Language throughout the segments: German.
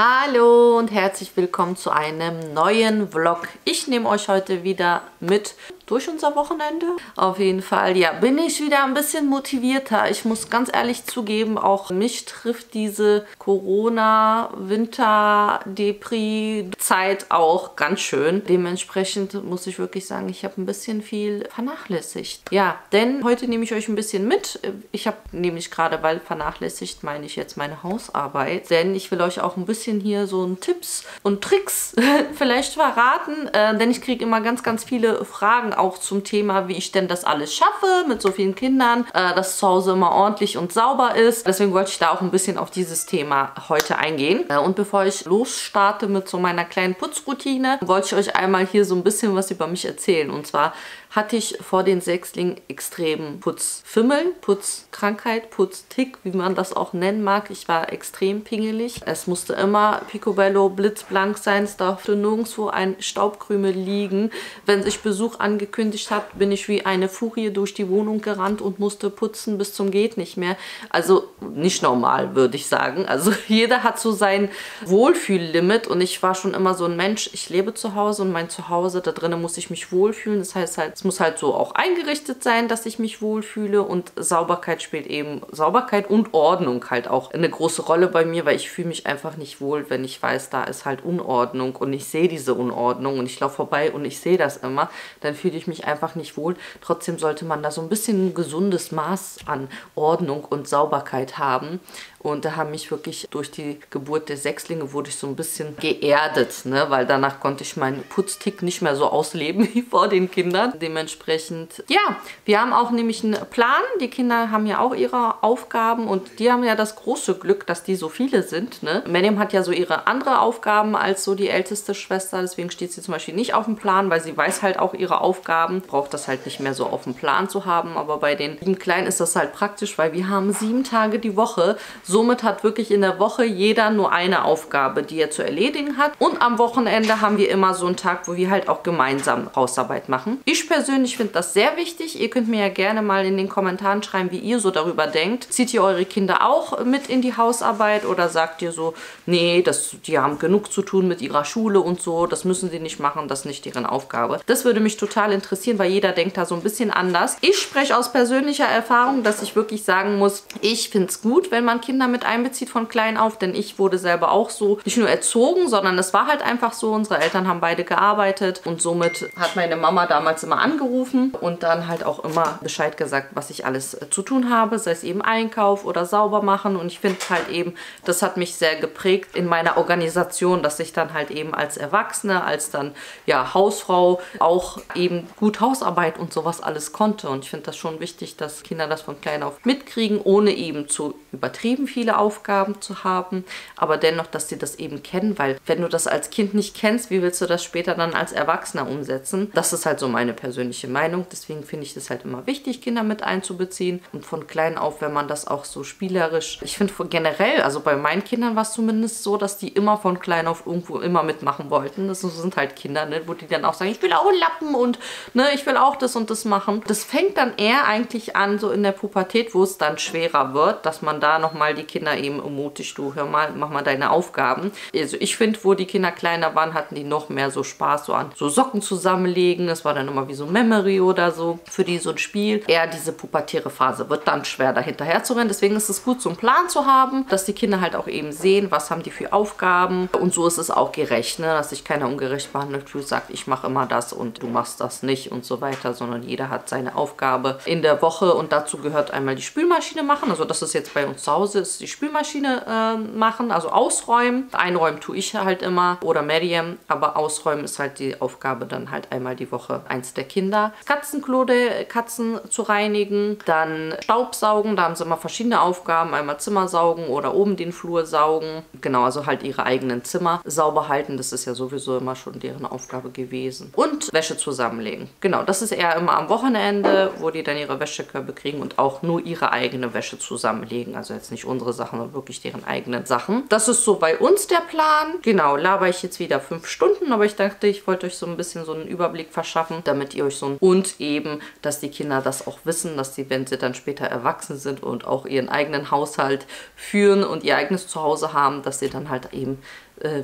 Hallo und herzlich willkommen zu einem neuen Vlog. Ich nehme euch heute wieder mit durch unser Wochenende. Auf jeden Fall, ja, bin ich wieder ein bisschen motivierter. Ich muss ganz ehrlich zugeben, auch mich trifft diese Corona-Winter-Depri-Zeit auch ganz schön. Dementsprechend muss ich wirklich sagen, ich habe ein bisschen viel vernachlässigt. Ja, denn heute nehme ich euch ein bisschen mit. Ich habe nämlich gerade, weil vernachlässigt, meine ich jetzt meine Hausarbeit. Denn ich will euch auch ein bisschen hier so Tipps und Tricks vielleicht verraten. Denn ich kriege immer ganz viele Fragen auch zum Thema, wie ich denn das alles schaffe mit so vielen Kindern, dass zu Hause immer ordentlich und sauber ist. Deswegen wollte ich da auch ein bisschen auf dieses Thema heute eingehen. Und bevor ich losstarte mit so meiner kleinen Putzroutine, wollte ich euch einmal hier so ein bisschen was über mich erzählen. Und zwar hatte ich vor den Sechstlingen extremen Putzfimmel, Putzkrankheit, Putztick, wie man das auch nennen mag. Ich war extrem pingelig. Es musste immer picobello blitzblank sein. Es durfte nirgendwo ein Staubkrümel liegen. Wenn sich Besuch angekündigt hat, bin ich wie eine Furie durch die Wohnung gerannt und musste putzen bis zum geht nicht mehr. Also nicht normal, würde ich sagen. Also jeder hat so sein Wohlfühllimit und ich war schon immer so ein Mensch, ich lebe zu Hause und mein Zuhause, da drinnen muss ich mich wohlfühlen. Das heißt halt, es muss halt so auch eingerichtet sein, dass ich mich wohlfühle, und Sauberkeit spielt eben, Sauberkeit und Ordnung halt auch eine große Rolle bei mir, weil ich fühle mich einfach nicht wohl, wenn ich weiß, da ist halt Unordnung und ich sehe diese Unordnung und ich laufe vorbei und ich sehe das immer, dann fühle ich mich einfach nicht wohl. Trotzdem sollte man da so ein bisschen ein gesundes Maß an Ordnung und Sauberkeit haben. Und da haben mich wirklich durch die Geburt der Sechslinge wurde ich so ein bisschen geerdet, ne? Weil danach konnte ich meinen Putztick nicht mehr so ausleben wie vor den Kindern. Dementsprechend, ja, wir haben auch nämlich einen Plan. Die Kinder haben ja auch ihre Aufgaben und die haben ja das große Glück, dass die so viele sind, ne? Meryem hat ja so ihre andere Aufgaben als so die älteste Schwester. Deswegen steht sie zum Beispiel nicht auf dem Plan, weil sie weiß halt auch ihre Aufgaben. Braucht das halt nicht mehr so auf dem Plan zu haben. Aber bei den lieben Kleinen ist das halt praktisch, weil wir haben 7 Tage die Woche. Somit hat wirklich in der Woche jeder nur eine Aufgabe, die er zu erledigen hat. Und am Wochenende haben wir immer so einen Tag, wo wir halt auch gemeinsam Hausarbeit machen. Ich persönlich finde das sehr wichtig. Ihr könnt mir ja gerne mal in den Kommentaren schreiben, wie ihr so darüber denkt. Zieht ihr eure Kinder auch mit in die Hausarbeit oder sagt ihr so, nee, die haben genug zu tun mit ihrer Schule und so, das müssen sie nicht machen, das ist nicht deren Aufgabe. Das würde mich total interessieren, weil jeder denkt da so ein bisschen anders. Ich spreche aus persönlicher Erfahrung, dass ich wirklich sagen muss, ich finde es gut, wenn man Kinder mit einbezieht von klein auf, denn ich wurde selber auch so nicht nur erzogen, sondern es war halt einfach so, unsere Eltern haben beide gearbeitet und somit hat meine Mama damals immer angerufen und dann halt auch immer Bescheid gesagt, was ich alles zu tun habe, sei es eben Einkauf oder sauber machen, und ich finde halt eben, das hat mich sehr geprägt in meiner Organisation, dass ich dann halt eben als Erwachsene, als dann ja Hausfrau auch eben gut Hausarbeit und sowas alles konnte, und ich finde das schon wichtig, dass Kinder das von klein auf mitkriegen, ohne eben zu übertrieben viele Aufgaben zu haben, aber dennoch, dass sie das eben kennen, weil wenn du das als Kind nicht kennst, wie willst du das später dann als Erwachsener umsetzen? Das ist halt so meine persönliche Meinung, deswegen finde ich das halt immer wichtig, Kinder mit einzubeziehen, und von klein auf, wenn man das auch so spielerisch, ich finde generell, also bei meinen Kindern war es zumindest so, dass die immer von klein auf irgendwo immer mitmachen wollten. Das sind halt Kinder, ne, wo die dann auch sagen, ich will auch Lappen und ne, ich will auch das und das machen. Das fängt dann eher eigentlich an, so in der Pubertät, wo es dann schwerer wird, dass man da nochmal die Kinder eben ermutigt, du, hör mal, mach mal deine Aufgaben. Also ich finde, wo die Kinder kleiner waren, hatten die noch mehr so Spaß so an so Socken zusammenlegen. Das war dann immer wie so Memory oder so für die so ein Spiel. Eher diese pubertäre Phase wird dann schwer, da hinterher zu rennen. Deswegen ist es gut, so einen Plan zu haben, dass die Kinder halt auch eben sehen, was haben die für Aufgaben. Und so ist es auch gerecht, ne? Dass sich keiner ungerecht behandelt fühlt, sagt, ich mache immer das und du machst das nicht und so weiter, sondern jeder hat seine Aufgabe in der Woche, und dazu gehört einmal die Spülmaschine machen. Also das ist jetzt bei uns zu Hause, ist die Spülmaschine machen, also ausräumen. Einräumen tue ich halt immer oder Meryem, aber ausräumen ist halt die Aufgabe dann halt einmal die Woche eins der Kinder. Katzenklo der Katzen zu reinigen, dann Staubsaugen, da haben sie immer verschiedene Aufgaben, einmal Zimmer saugen oder oben den Flur saugen. Genau, also halt ihre eigenen Zimmer sauber halten, das ist ja sowieso immer schon deren Aufgabe gewesen. Und Wäsche zusammenlegen. Genau, das ist eher immer am Wochenende, wo die dann ihre Wäschekörbe kriegen und auch nur ihre eigene Wäsche zusammenlegen. Also jetzt nicht unsere Sachen, sondern wirklich deren eigenen Sachen. Das ist so bei uns der Plan. Genau, laber ich jetzt wieder 5 Stunden, aber ich dachte, ich wollte euch so ein bisschen so einen Überblick verschaffen, damit ihr euch so ein und eben, dass die Kinder das auch wissen, dass sie, wenn sie dann später erwachsen sind und auch ihren eigenen Haushalt führen und ihr eigenes Zuhause haben, dass sie dann halt eben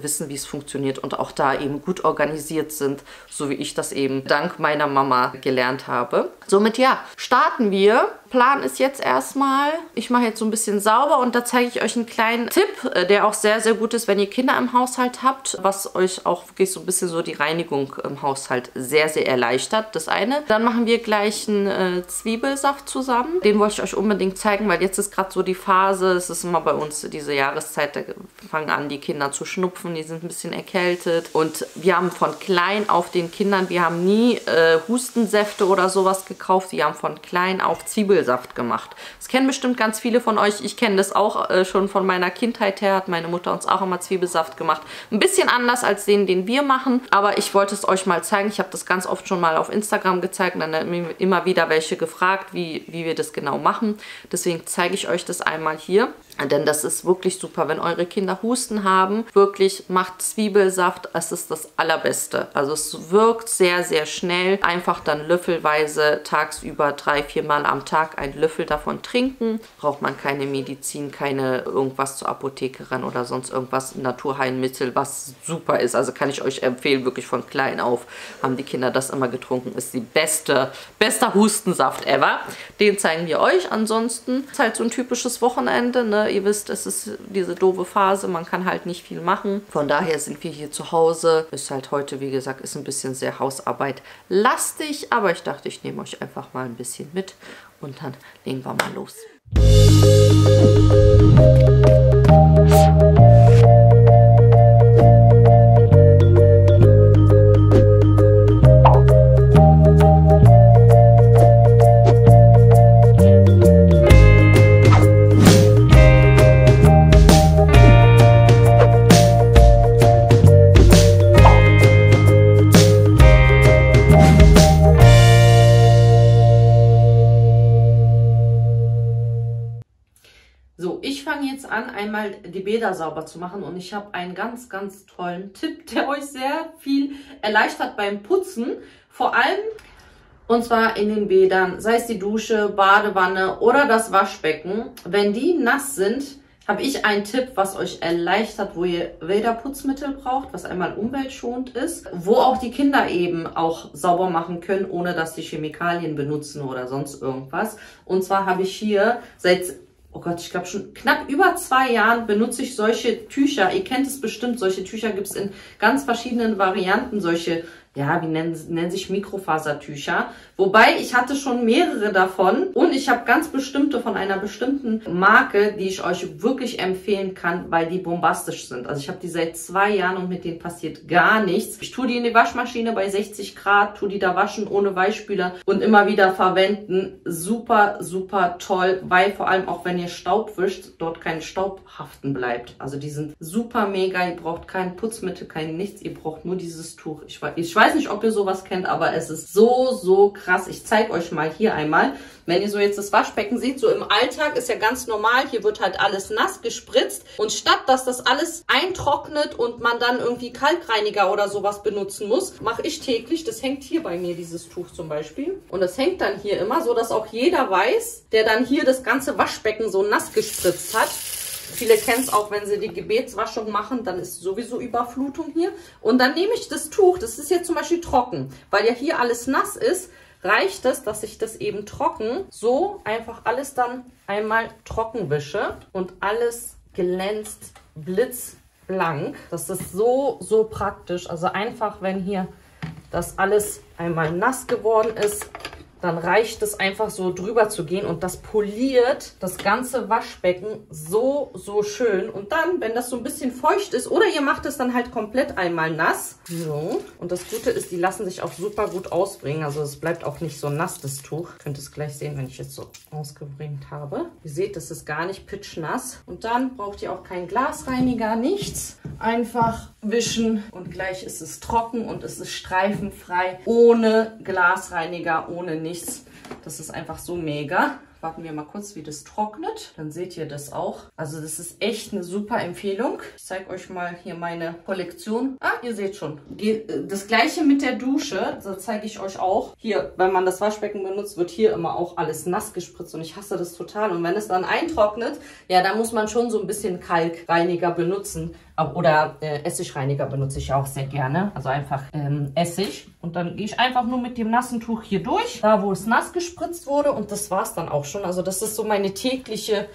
wissen, wie es funktioniert und auch da eben gut organisiert sind, so wie ich das eben dank meiner Mama gelernt habe. Somit ja, starten wir. Plan ist jetzt erstmal, ich mache jetzt so ein bisschen sauber und da zeige ich euch einen kleinen Tipp, der auch sehr, sehr gut ist, wenn ihr Kinder im Haushalt habt, was euch auch wirklich so ein bisschen so die Reinigung im Haushalt sehr, sehr erleichtert. Das eine. Dann machen wir gleich einen Zwiebelsaft zusammen. Den wollte ich euch unbedingt zeigen, weil jetzt ist gerade so die Phase, es ist immer bei uns diese Jahreszeit, da fangen an die Kinder zu schnupfen, die sind ein bisschen erkältet und wir haben von klein auf den Kindern, wir haben nie Hustensäfte oder sowas gekauft, die haben von klein auf Zwiebelsaft gemacht. Das kennen bestimmt ganz viele von euch. Ich kenne das auch schon von meiner Kindheit her. Hat meine Mutter uns auch immer Zwiebelsaft gemacht. Ein bisschen anders als den wir machen. Aber ich wollte es euch mal zeigen. Ich habe das ganz oft schon mal auf Instagram gezeigt und dann immer wieder welche gefragt, wie wir das genau machen. Deswegen zeige ich euch das einmal hier. Denn das ist wirklich super, wenn eure Kinder Husten haben. Wirklich macht Zwiebelsaft, es ist das Allerbeste. Also es wirkt sehr, sehr schnell. Einfach dann löffelweise tagsüber 3-4 Mal am Tag einen Löffel davon trinken. Braucht man keine Medizin, keine irgendwas zur Apothekerin oder sonst irgendwas, Naturheilmittel, was super ist. Also kann ich euch empfehlen, wirklich von klein auf haben die Kinder das immer getrunken. Ist die bester Hustensaft ever. Den zeigen wir euch. Ansonsten ist halt so ein typisches Wochenende, ne? Ihr wisst, es ist diese doofe Phase, man kann halt nicht viel machen. Von daher sind wir hier zu Hause. Ist halt heute, wie gesagt, ist ein bisschen sehr Hausarbeit lastig, aber ich dachte, ich nehme euch einfach mal ein bisschen mit und dann legen wir mal los. An, einmal die Bäder sauber zu machen und ich habe einen ganz, ganz tollen Tipp, der euch sehr viel erleichtert beim Putzen, vor allem und zwar in den Bädern, sei es die Dusche, Badewanne oder das Waschbecken. Wenn die nass sind, habe ich einen Tipp, was euch erleichtert, wo ihr weder Putzmittel braucht, was einmal umweltschonend ist, wo auch die Kinder eben auch sauber machen können, ohne dass sie Chemikalien benutzen oder sonst irgendwas. Und zwar habe ich hier seit oh Gott, ich glaube schon knapp über 2 Jahren benutze ich solche Tücher. Ihr kennt es bestimmt, solche Tücher gibt es in ganz verschiedenen Varianten. Solche, ja, wie nennen sich Mikrofasertücher. Wobei, ich hatte schon mehrere davon und ich habe ganz bestimmte von einer bestimmten Marke, die ich euch wirklich empfehlen kann, weil die bombastisch sind. Also ich habe die seit 2 Jahren und mit denen passiert gar nichts. Ich tue die in die Waschmaschine bei 60 Grad, tue die da waschen ohne Weichspüler und immer wieder verwenden. Super, super toll, weil vor allem auch wenn ihr Staub wischt, dort kein Staub haften bleibt. Also die sind super mega, ihr braucht kein Putzmittel, kein nichts, ihr braucht nur dieses Tuch. Ich weiß nicht, ob ihr sowas kennt, aber es ist so, so krass. Ich zeige euch mal hier einmal. Wenn ihr so jetzt das Waschbecken seht, so im Alltag ist ja ganz normal, hier wird halt alles nass gespritzt und statt dass das alles eintrocknet und man dann irgendwie Kalkreiniger oder sowas benutzen muss, mache ich täglich, das hängt hier bei mir, dieses Tuch zum Beispiel und das hängt dann hier immer, so dass auch jeder weiß, der dann hier das ganze Waschbecken so nass gespritzt hat. Viele kennen es auch, wenn sie die Gebetswaschung machen, dann ist sowieso Überflutung hier. Und dann nehme ich das Tuch, das ist jetzt zum Beispiel trocken, weil ja hier alles nass ist, reicht es, dass ich das eben trocken, so einfach alles dann einmal trocken wische und alles glänzt blitzblank. Das ist so, so praktisch. Also einfach, wenn hier das alles einmal nass geworden ist, dann reicht es einfach so drüber zu gehen und das poliert das ganze Waschbecken so, so schön. Und dann, wenn das so ein bisschen feucht ist, oder ihr macht es dann halt komplett einmal nass. So. Und das Gute ist, die lassen sich auch super gut ausbringen. Also es bleibt auch nicht so nass, das Tuch. Ihr könnt es gleich sehen, wenn ich jetzt so ausgebringt habe. Ihr seht, das ist gar nicht pitschnass. Und dann braucht ihr auch keinen Glasreiniger, nichts. Einfach wischen und gleich ist es trocken und es ist streifenfrei. Ohne Glasreiniger, ohne nichts. Das ist einfach so mega. Warten wir mal kurz, wie das trocknet. Dann seht ihr das auch. Also das ist echt eine super Empfehlung. Ich zeige euch mal hier meine Kollektion. Ah, ihr seht schon. Das gleiche mit der Dusche. Das zeige ich euch auch. Hier, wenn man das Waschbecken benutzt, wird hier immer auch alles nass gespritzt. Und ich hasse das total. Und wenn es dann eintrocknet, ja, da muss man schon so ein bisschen Kalkreiniger benutzen. Oder Essigreiniger benutze ich auch sehr gerne. Also einfach Essig. Und dann gehe ich einfach nur mit dem nassen Tuch hier durch. Da, wo es nass gespritzt wurde. Und das war es dann auch schon. Also das ist so meine tägliche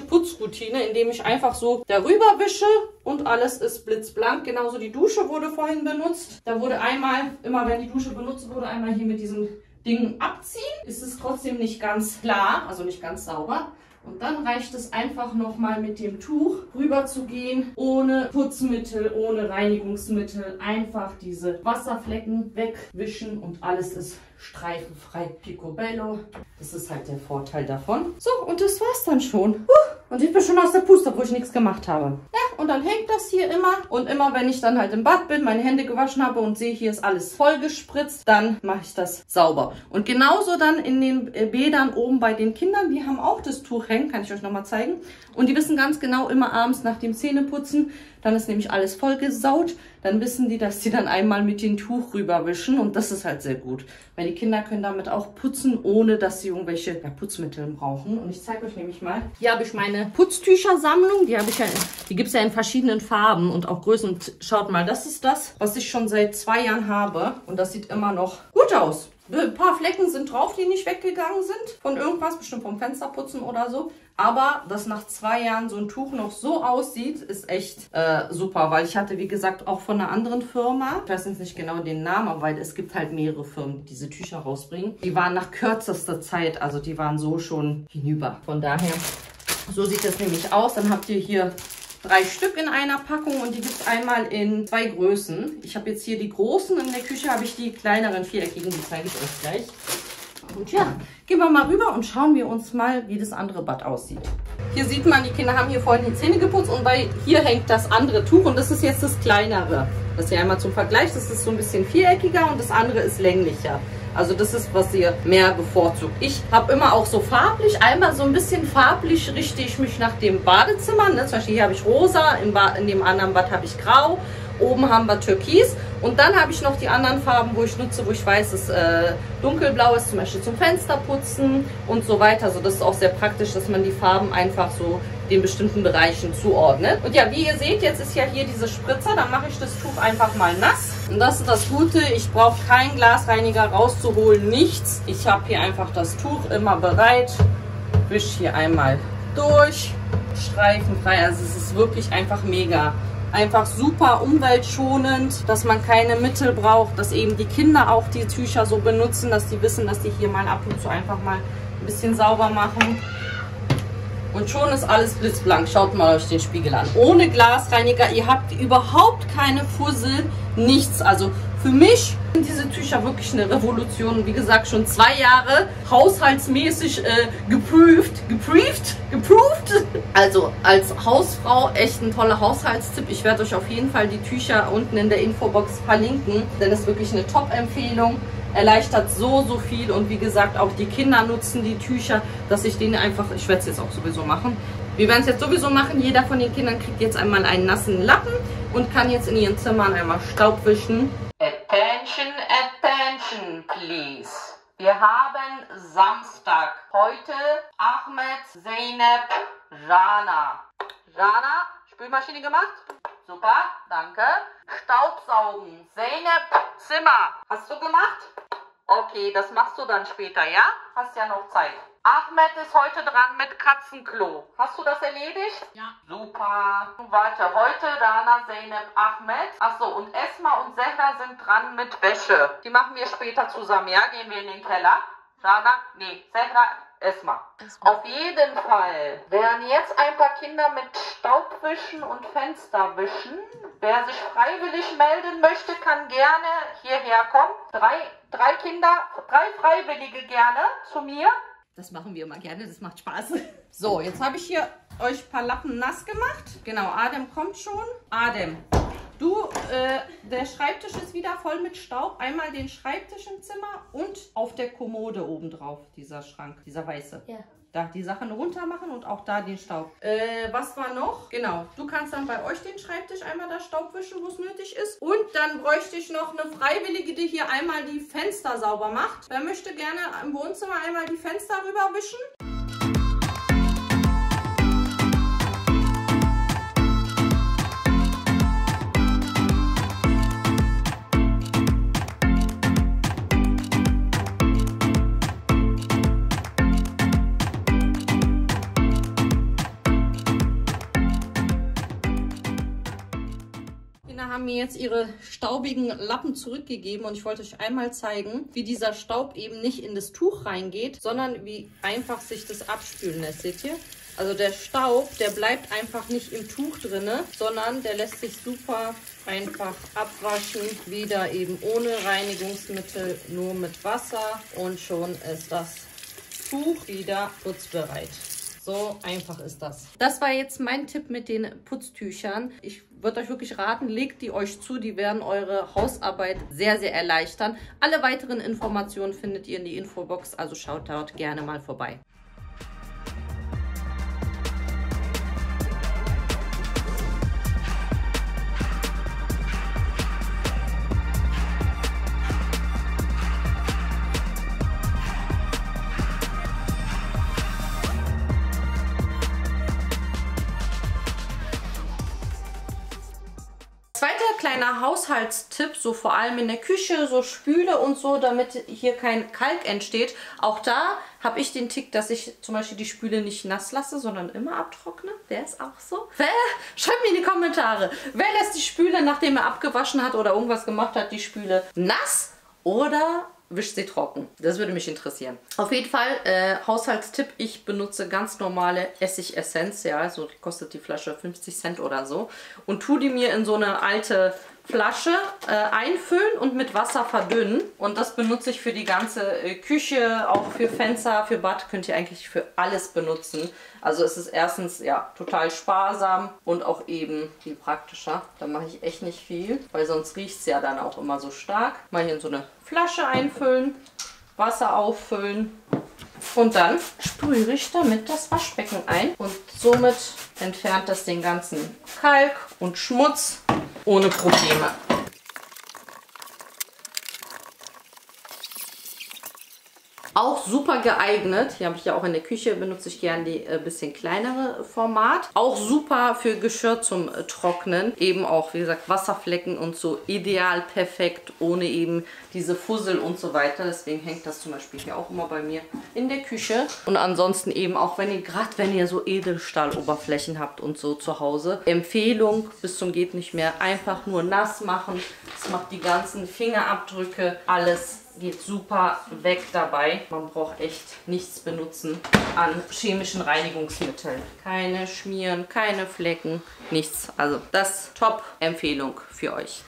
Putzroutine, indem ich einfach so darüber wische und alles ist blitzblank. Genauso die Dusche wurde vorhin benutzt. Da wurde einmal, immer wenn die Dusche benutzt wurde, einmal hier mit diesem Ding abziehen. Ist es trotzdem nicht ganz klar, also nicht ganz sauber. Und dann reicht es einfach nochmal mit dem Tuch rüber zu gehen, ohne Putzmittel, ohne Reinigungsmittel. Einfach diese Wasserflecken wegwischen und alles ist streifenfrei. Picobello, das ist halt der Vorteil davon. So, und das war's dann schon. Und ich bin schon aus der Puste, obwohl ich nichts gemacht habe. Ja, und dann hängt das hier immer. Und immer, wenn ich dann halt im Bad bin, meine Hände gewaschen habe und sehe, hier ist alles voll gespritzt, dann mache ich das sauber. Und genauso dann in den Bädern oben bei den Kindern, die haben auch das Tuch hängen, kann ich euch nochmal zeigen. Und die wissen ganz genau, immer abends nach dem Zähneputzen, dann ist nämlich alles voll gesaut. Dann wissen die, dass sie dann einmal mit dem Tuch rüberwischen und das ist halt sehr gut. Weil die Kinder können damit auch putzen, ohne dass sie irgendwelche Putzmittel brauchen. Und ich zeige euch nämlich mal, hier habe ich meine Putztüchersammlung. Die gibt es ja in verschiedenen Farben und auch Größen. Und schaut mal, das ist das, was ich schon seit 2 Jahren habe. Und das sieht immer noch gut aus. Ein paar Flecken sind drauf, die nicht weggegangen sind. Von irgendwas, bestimmt vom Fensterputzen oder so. Aber dass nach 2 Jahren so ein Tuch noch so aussieht, ist echt super. Weil ich hatte, wie gesagt, auch von einer anderen Firma, ich weiß jetzt nicht genau den Namen, aber es gibt halt mehrere Firmen, die diese Tücher rausbringen. Die waren nach kürzester Zeit, also die waren so schon hinüber. Von daher, so sieht das nämlich aus. Dann habt ihr hier 3 Stück in einer Packung und die gibt es einmal in 2 Größen. Ich habe jetzt hier die großen, in der Küche habe ich die kleineren viereckigen, die zeige ich euch gleich. Und ja, gehen wir mal rüber und schauen wir uns mal, wie das andere Bad aussieht. Hier sieht man, die Kinder haben hier vorhin die Zähne geputzt und hier hängt das andere Tuch und das ist jetzt das kleinere. Das hier einmal zum Vergleich, das ist so ein bisschen viereckiger und das andere ist länglicher. Also das ist, was ihr mehr bevorzugt. Ich habe immer auch so farblich, einmal so ein bisschen farblich richte ich mich nach dem Badezimmer. Ne? Zum Beispiel hier habe ich rosa, in dem anderen Bad habe ich grau, oben haben wir türkis. Und dann habe ich noch die anderen Farben, wo ich nutze, wo ich weiß, dass dunkelblau ist, zum Beispiel zum Fensterputzen und so weiter. Also das ist auch sehr praktisch, dass man die Farben einfach so den bestimmten Bereichen zuordnet. Und ja, wie ihr seht, jetzt ist ja hier diese Spritzer, dann mache ich das Tuch einfach mal nass. Und das ist das Gute, ich brauche keinen Glasreiniger rauszuholen, nichts. Ich habe hier einfach das Tuch immer bereit, wische hier einmal durch, streifenfrei, also es ist wirklich einfach mega. Einfach super umweltschonend, dass man keine Mittel braucht, dass eben die Kinder auch die Tücher so benutzen, dass die wissen, dass die hier mal ab und zu einfach mal ein bisschen sauber machen. Und schon ist alles blitzblank. Schaut mal euch den Spiegel an. Ohne Glasreiniger, ihr habt überhaupt keine Fussel, nichts. Also für mich sind diese Tücher wirklich eine Revolution. Wie gesagt, schon 2 Jahre haushaltsmäßig geprüft. Also als Hausfrau echt ein toller Haushaltstipp. Ich werde euch auf jeden Fall die Tücher unten in der Infobox verlinken, denn es ist wirklich eine Top-Empfehlung. Erleichtert so viel und wie gesagt, auch die Kinder nutzen die Tücher, dass ich denen einfach, ich werde es jetzt auch sowieso machen. Wir werden es jetzt sowieso machen. Jeder von den Kindern kriegt jetzt einmal einen nassen Lappen und kann jetzt in ihren Zimmern einmal Staub wischen. Attention, attention, please. Wir haben Samstag. Heute Ahmed, Zeynep, Jana. Jana, Spülmaschine gemacht? Super, danke. Staubsaugen. Zeynep, Zimmer. Hast du gemacht? Okay, das machst du dann später, ja? Hast ja noch Zeit. Ahmed ist heute dran mit Katzenklo. Hast du das erledigt? Ja. Super. Warte, heute Rana, Zeynep, Ahmed. Achso, und Esma und Zehra sind dran mit Wäsche. Die machen wir später zusammen, ja? Gehen wir in den Keller. Rana, nee, Zehra, Esma. Auf jeden Fall werden jetzt ein paar Kinder mit Staubwischen und Fensterwischen. Wer sich freiwillig melden möchte, kann gerne hierher kommen. Drei Kinder, 3 Freiwillige gerne zu mir. Das machen wir immer gerne, das macht Spaß. So, jetzt habe ich hier euch ein paar Lappen nass gemacht. Genau, Adem kommt schon. Adem, Du, der Schreibtisch ist wieder voll mit Staub. Einmal den Schreibtisch im Zimmer und auf der Kommode obendrauf, dieser Schrank, dieser weiße. Ja. Da die Sachen runter machen und auch da den Staub. Was war noch? Genau, du kannst dann bei euch den Schreibtisch einmal da Staub wischen, wo es nötig ist. Und dann bräuchte ich noch eine Freiwillige, die hier einmal die Fenster sauber macht. Wer möchte gerne im Wohnzimmer einmal die Fenster rüber wischen? Haben mir jetzt ihre staubigen Lappen zurückgegeben und ich wollte euch einmal zeigen, wie dieser Staub eben nicht in das Tuch reingeht, sondern wie einfach sich das abspülen lässt. Seht ihr? Also der Staub, der bleibt einfach nicht im Tuch drin, sondern der lässt sich super einfach abwaschen, wieder eben ohne Reinigungsmittel, nur mit Wasser und schon ist das Tuch wieder putzbereit. So einfach ist das. Das war jetzt mein Tipp mit den Putztüchern. Ich würde euch wirklich raten, legt die euch zu. Die werden eure Hausarbeit sehr, sehr erleichtern. Alle weiteren Informationen findet ihr in die Infobox, also schaut dort gerne mal vorbei. Zweiter kleiner Haushaltstipp, so vor allem in der Küche, so Spüle und so, damit hier kein Kalk entsteht. Auch da habe ich den Tick, dass ich zum Beispiel die Spüle nicht nass lasse, sondern immer abtrockne. Wer ist auch so? Schreibt mir in die Kommentare, wer lässt die Spüle, nachdem er abgewaschen hat oder irgendwas gemacht hat, die Spüle nass oder wischt sie trocken? Das würde mich interessieren. Auf jeden Fall, Haushaltstipp, ich benutze ganz normale Essigessenz, ja, so kostet die Flasche 50 Cent oder so, und tue die mir in so eine alte Flasche einfüllen und mit Wasser verdünnen. Und das benutze ich für die ganze Küche, auch für Fenster, für Bad, könnt ihr eigentlich für alles benutzen. Also es ist erstens ja total sparsam und auch eben viel praktischer. Da mache ich echt nicht viel, weil sonst riecht es ja dann auch immer so stark. Mal hier in so eine Flasche einfüllen, Wasser auffüllen und dann sprühe ich damit das Waschbecken ein. Und somit entfernt das den ganzen Kalk und Schmutz ohne Probleme. Auch super geeignet. Hier habe ich ja auch in der Küche, benutze ich gerne die bisschen kleinere Format. Auch super für Geschirr zum Trocknen. Eben auch, wie gesagt, Wasserflecken und so ideal perfekt, ohne eben diese Fussel und so weiter. Deswegen hängt das zum Beispiel hier auch immer bei mir in der Küche. Und ansonsten eben auch, gerade wenn ihr so Edelstahloberflächen habt und so zu Hause. Empfehlung, bis zum geht nicht mehr, einfach nur nass machen. Das macht die ganzen Fingerabdrücke, alles geht super weg dabei. Man braucht echt nichts benutzen an chemischen Reinigungsmitteln. Keine Schmieren, keine Flecken, nichts. Also das Top-Empfehlung für euch.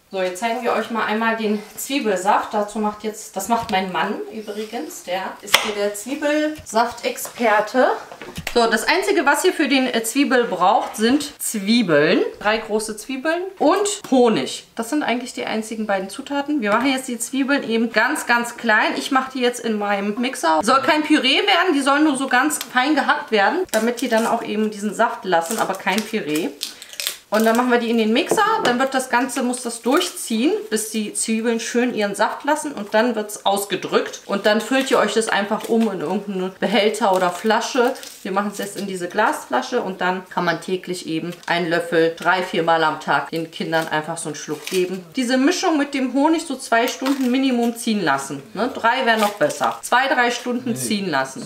So, jetzt zeigen wir euch mal einmal den Zwiebelsaft. Das macht mein Mann übrigens. Der ist hier der Zwiebelsaftexperte. So, das Einzige, was ihr für den Zwiebel braucht, sind Zwiebeln. 3 große Zwiebeln und Honig. Das sind eigentlich die einzigen beiden Zutaten. Wir machen jetzt die Zwiebeln eben ganz, ganz klein. Ich mache die jetzt in meinem Mixer. Soll kein Püree werden, die sollen nur so ganz fein gehackt werden, damit die dann auch eben diesen Saft lassen, aber kein Püree. Und dann machen wir die in den Mixer, dann wird das Ganze, muss das durchziehen, bis die Zwiebeln schön ihren Saft lassen und dann wird es ausgedrückt. Und dann füllt ihr euch das einfach um in irgendeinen Behälter oder Flasche. Wir machen es jetzt in diese Glasflasche und dann kann man täglich eben einen Löffel 3-4 Mal am Tag den Kindern einfach so einen Schluck geben. Diese Mischung mit dem Honig so 2 Stunden Minimum ziehen lassen. Ne? 3 wäre noch besser. 2-3 Stunden ziehen lassen.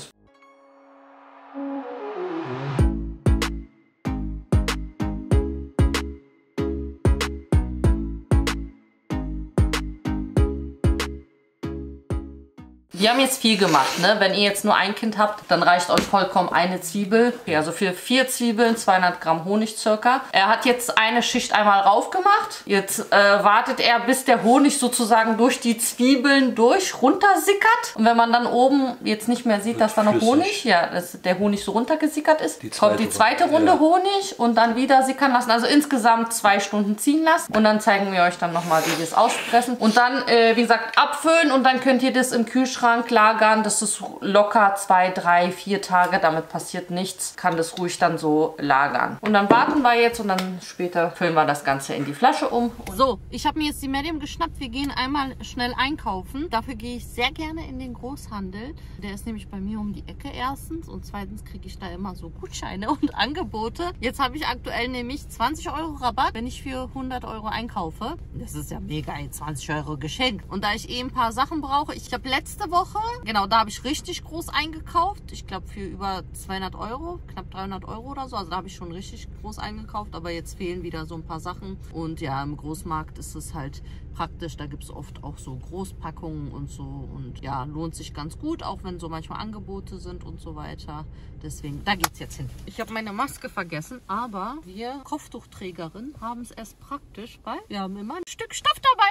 Wir haben jetzt viel gemacht, ne? Wenn ihr jetzt nur ein Kind habt, dann reicht euch vollkommen eine Zwiebel. Okay, also für 4 Zwiebeln, 200 Gramm Honig circa. Er hat jetzt eine Schicht einmal rauf gemacht. Jetzt wartet er, bis der Honig sozusagen durch die Zwiebeln runtersickert. Und wenn man dann oben jetzt nicht mehr sieht, dass da noch Honig, ja, dass der Honig so runtergesickert ist, kommt die zweite Runde Honig und dann wieder sickern lassen. Also insgesamt 2 Stunden ziehen lassen. Und dann zeigen wir euch dann nochmal, wie wir es auspressen. Und dann, wie gesagt, abfüllen und dann könnt ihr das im Kühlschrank lagern. Das ist locker 2, 3, 4 Tage. Damit passiert nichts. Kann das ruhig dann so lagern. Und dann warten wir jetzt und dann später füllen wir das Ganze in die Flasche um. So, ich habe mir jetzt die Medium geschnappt. Wir gehen einmal schnell einkaufen. Dafür gehe ich sehr gerne in den Großhandel. Der ist nämlich bei mir um die Ecke erstens. Und zweitens kriege ich da immer so Gutscheine und Angebote. Jetzt habe ich aktuell nämlich 20 € Rabatt, wenn ich für 100 € einkaufe. Das ist ja mega, 20 € Geschenk. Und da ich ein paar Sachen brauche, ich habe letzte Woche, genau, da habe ich richtig groß eingekauft. Ich glaube für über 200 €, knapp 300 € oder so. Also da habe ich schon richtig groß eingekauft, aber jetzt fehlen wieder so ein paar Sachen. Und ja, im Großmarkt ist es halt praktisch. Da gibt es oft auch so Großpackungen und so. Und ja, lohnt sich ganz gut, auch wenn so manchmal Angebote sind und so weiter. Deswegen, da geht's jetzt hin. Ich habe meine Maske vergessen, aber wir Kopftuchträgerinnen haben es erst praktisch, weil wir haben immer ein Stück Stoff dabei.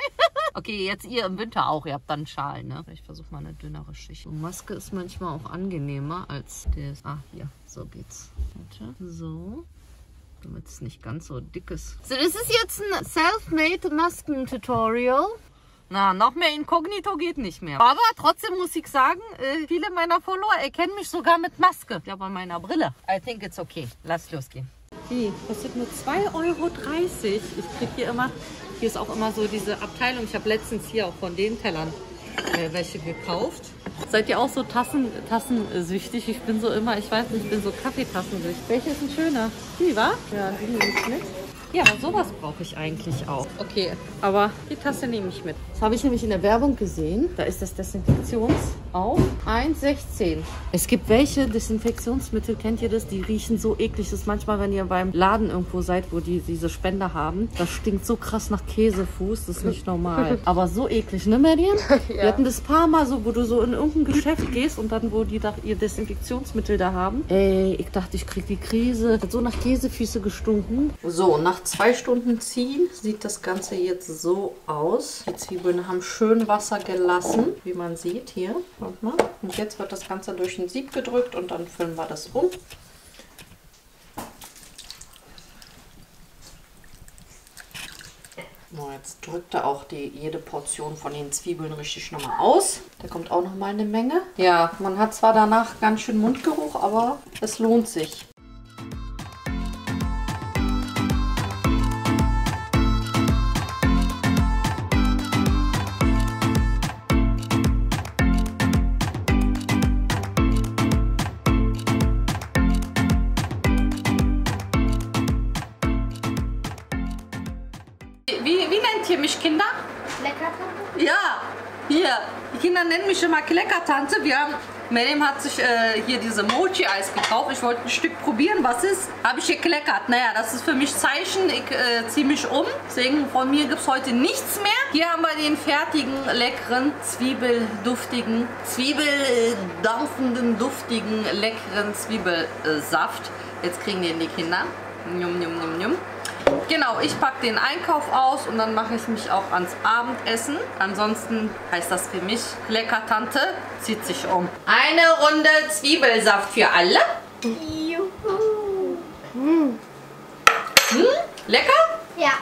Okay, jetzt ihr im Winter auch. Ihr habt dann einen Schal, ne? Ich versuche mal eine dünnere Schicht. Und Maske ist manchmal auch angenehmer als das. Ah, ja, so geht's. Warte. So. Damit es nicht ganz so dick ist. So, das ist jetzt ein Self-Made Masken-Tutorial. Na, noch mehr Inkognito geht nicht mehr. Aber trotzdem muss ich sagen, viele meiner Follower erkennen mich sogar mit Maske. Ja, bei meiner Brille. I think it's okay. Lass losgehen. Die kostet nur 2,30 €. Ich kriege hier immer, hier ist auch immer so diese Abteilung. Ich habe letztens hier auch von den Tellern welche gekauft. Seid ihr auch so tassensüchtig? Ich bin so immer, ich weiß nicht, ich bin so Kaffeetassensüchtig. Welche ist ein schöner? Die, wa? Ja, die nehme ich mit. Ja, aber sowas brauche ich eigentlich auch. Okay, aber die Tasse nehme ich mit. Das habe ich nämlich in der Werbung gesehen. Da ist das Desinfektions auf 1,16. Es gibt welche Desinfektionsmittel, kennt ihr das? Die riechen so eklig. Das ist manchmal, wenn ihr beim Laden irgendwo seid, wo die diese Spender haben. Das stinkt so krass nach Käsefuß. Das ist nicht normal. Aber so eklig, ne, Median? Ja. Wir hatten das paar Mal so, wo du so in irgendein Geschäft gehst und dann, wo die da ihr Desinfektionsmittel da haben. Ey, ich dachte, ich krieg die Krise. Hat so nach Käsefüße gestunken. So, nach 2 Stunden ziehen sieht das Ganze jetzt so aus. Die Zwiebeln haben schön Wasser gelassen, wie man sieht hier. Warte mal. Und jetzt wird das Ganze durch ein Sieb gedrückt und dann füllen wir das um. So, jetzt drückt er auch jede Portion von den Zwiebeln richtig nochmal aus. Da kommt auch nochmal eine Menge. Ja, man hat zwar danach ganz schön Mundgeruch, aber es lohnt sich. Wie nennt ihr mich, Kinder? Kleckertante? Ja, hier. Die Kinder nennen mich immer Kleckertante. Mediam hat sich hier diese Mochi-Eis gekauft. Ich wollte ein Stück probieren, was ist. Habe ich gekleckert. Naja, das ist für mich Zeichen. Ich ziehe mich um. Deswegen von mir gibt es heute nichts mehr. Hier haben wir den fertigen, leckeren, zwiebeldampfenden, duftigen, leckeren Zwiebelsaft. Jetzt kriegen den die Kinder. Njum, njum, njum, njum. Genau, ich packe den Einkauf aus und dann mache ich mich auch ans Abendessen. Ansonsten heißt das für mich, Kleckertante zieht sich um. Eine Runde Zwiebelsaft für alle. Juhu. Lecker? Ja.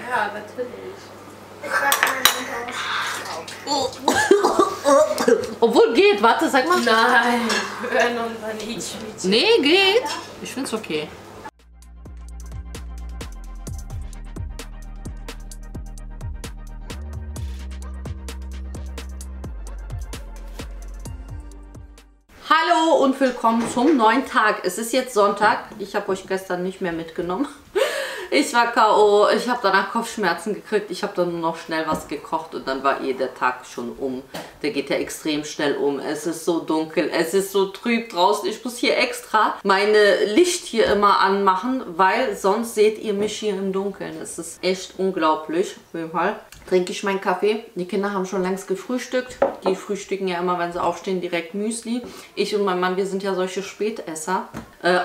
Ja, natürlich. Ich lasse meinen Mund aus. Obwohl geht, warte, sag mal. Nein, wir hören unseren Itch. Nee, geht. Ich find's okay. Hallo und willkommen zum neuen Tag. Es ist jetzt Sonntag. Ich habe euch gestern nicht mehr mitgenommen. Ich war K.O., ich habe danach Kopfschmerzen gekriegt, ich habe dann nur noch schnell was gekocht und dann war der Tag schon um. Der geht ja extrem schnell um. Es ist so dunkel, es ist so trüb draußen. Ich muss hier extra meine Licht hier immer anmachen, weil sonst seht ihr mich hier im Dunkeln. Es ist echt unglaublich. Auf jeden Fall trinke ich meinen Kaffee. Die Kinder haben schon längst gefrühstückt. Die frühstücken ja immer, wenn sie aufstehen, direkt Müsli. Ich und mein Mann, wir sind ja solche Spätesser.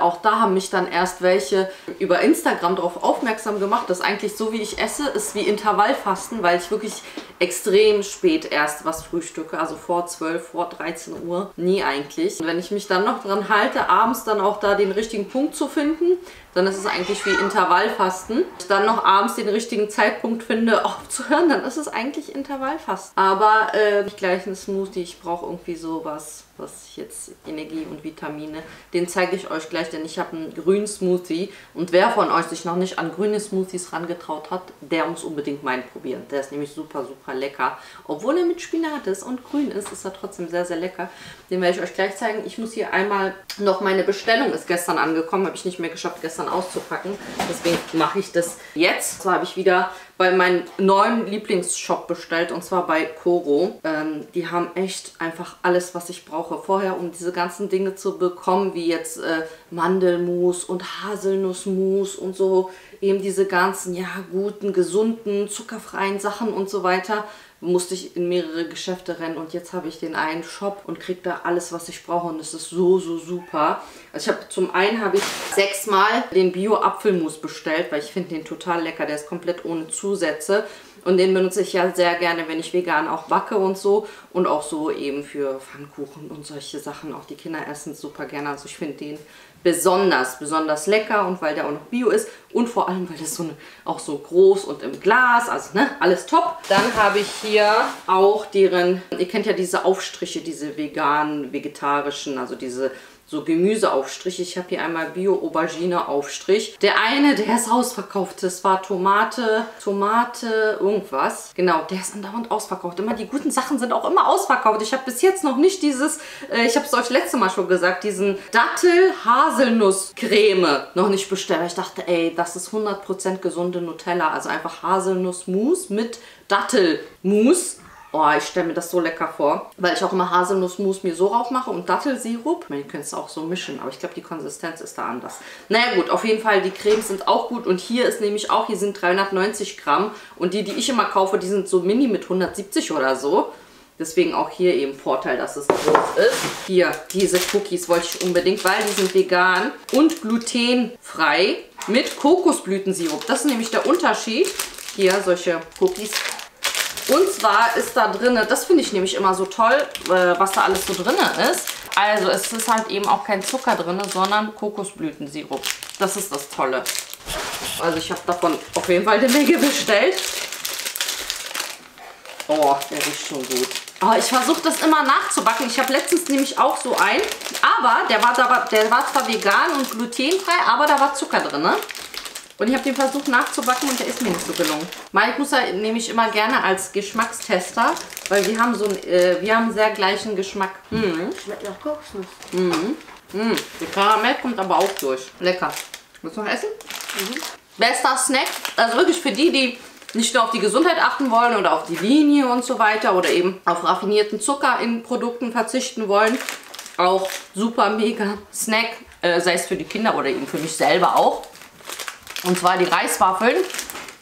Auch da haben mich dann erst welche über Instagram darauf aufmerksam gemacht, dass eigentlich so wie ich esse, ist wie Intervallfasten, weil ich wirklich extrem spät erst was frühstücke, also vor 12, vor 13 Uhr, nie eigentlich. Und wenn ich mich dann noch dran halte, abends dann auch da den richtigen Punkt zu finden, dann ist es eigentlich wie Intervallfasten. Wenn ich dann noch abends den richtigen Zeitpunkt finde, aufzuhören, dann ist es eigentlich Intervallfasten. Aber nicht gleich ein Smoothie, ich brauche irgendwie sowas, was jetzt Energie und Vitamine, den zeige ich euch gleich, denn ich habe einen grünen Smoothie und wer von euch sich noch nicht an grüne Smoothies rangetraut hat, der muss unbedingt meinen probieren. Der ist nämlich super, super lecker. Obwohl er mit Spinat ist und grün ist, ist er trotzdem sehr, sehr lecker. Den werde ich euch gleich zeigen. Ich muss hier einmal noch, meine Bestellung ist gestern angekommen, habe ich nicht mehr geschafft, gestern auszupacken. Deswegen mache ich das jetzt. Zwar habe ich wieder bei meinem neuen Lieblingsshop bestellt, und zwar bei Koro. Die haben echt einfach alles, was ich brauche. Vorher, um diese ganzen Dinge zu bekommen, wie jetzt Mandelmus und Haselnussmus und so, eben diese ganzen, ja, guten, gesunden, zuckerfreien Sachen und so weiter, musste ich in mehrere Geschäfte rennen und jetzt habe ich den einen Shop und kriege da alles, was ich brauche und es ist so, so super. Also ich habe zum einen habe ich 6-mal den Bio-Apfelmus bestellt, weil ich finde den total lecker. Der ist komplett ohne Zusätze und den benutze ich ja sehr gerne, wenn ich vegan auch backe und so und auch so eben für Pfannkuchen und solche Sachen. Auch die Kinder essen es super gerne, also ich finde den besonders lecker und weil der auch noch Bio ist und vor allem, weil das so auch so groß und im Glas, also ne, alles top. Dann habe ich hier auch deren, ihr kennt ja diese Aufstriche, diese veganen, vegetarischen, also diese so Gemüseaufstriche. Ich habe hier einmal Bio-Aubergine-Aufstrich. Der eine, der ist ausverkauft. Das war Tomate, irgendwas. Genau, der ist andauernd ausverkauft. Immer die guten Sachen sind auch immer ausverkauft. Ich habe bis jetzt noch nicht dieses, ich habe es euch letztes Mal schon gesagt, diesen Dattel-Haselnuss-Creme noch nicht bestellt. Ich dachte, ey, das ist 100% gesunde Nutella. Also einfach Haselnussmus mit Dattelmus. Oh, ich stelle mir das so lecker vor, weil ich auch immer Haselnussmus mir so rauf mache und Dattelsirup. Ich meine, ihr könnt es auch so mischen, aber ich glaube, die Konsistenz ist da anders. Naja gut, auf jeden Fall, die Cremes sind auch gut und hier ist nämlich auch, hier sind 390 Gramm und die ich immer kaufe, die sind so mini mit 170 oder so. Deswegen auch hier eben Vorteil, dass es groß ist. Hier, diese Cookies wollte ich unbedingt, weil die sind vegan und glutenfrei mit Kokosblütensirup. Das ist nämlich der Unterschied. Hier, solche Cookies. Und zwar ist da drin, das finde ich nämlich immer so toll, was da alles so drin ist. Also es ist halt eben auch kein Zucker drin, sondern Kokosblütensirup. Das ist das Tolle. Also ich habe davon auf jeden Fall eine Menge bestellt. Oh, der riecht schon gut. Oh, ich versuche das immer nachzubacken. Ich habe letztens nämlich auch so einen, aber der war zwar vegan und glutenfrei, aber da war Zucker drin, ne? Und ich habe den versucht nachzubacken und der ist mir nicht so gelungen. Mike muss er nämlich immer gerne als Geschmackstester, weil wir haben so wir haben sehr gleichen Geschmack. Schmeckt nach Kokosnuss. Der Karamell kommt aber auch durch. Lecker. Willst du noch essen? Bester Snack. Also wirklich für die, die nicht nur auf die Gesundheit achten wollen oder auf die Linie und so weiter oder eben auf raffinierten Zucker in Produkten verzichten wollen. Auch super mega Snack, sei es für die Kinder oder eben für mich selber auch. Und zwar die Reiswaffeln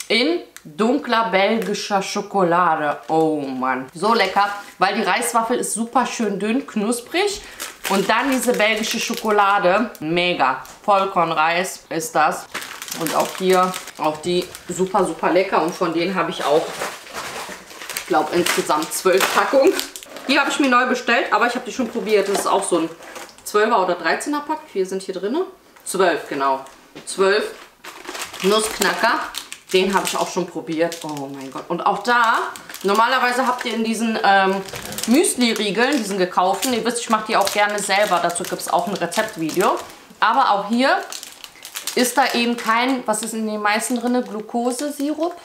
in dunkler belgischer Schokolade. Oh Mann, so lecker, weil die Reiswaffel ist super schön dünn, knusprig. Und dann diese belgische Schokolade, mega. Vollkornreis ist das. Und auch hier, auch die super, super lecker. Und von denen habe ich auch, ich glaube, insgesamt 12 Packungen. Die habe ich mir neu bestellt, aber ich habe die schon probiert. Das ist auch so ein 12er oder 13er Pack. Wie viel sind hier drin? 12, genau. 12 Nussknacker. Den habe ich auch schon probiert. Oh mein Gott. Und auch da, normalerweise habt ihr in diesen Müsli-Riegeln, diesen gekauften, ihr wisst, ich mache die auch gerne selber. Dazu gibt es auch ein Rezeptvideo. Aber auch hier ist da eben kein, was ist in den meisten drin? Glukosesirup.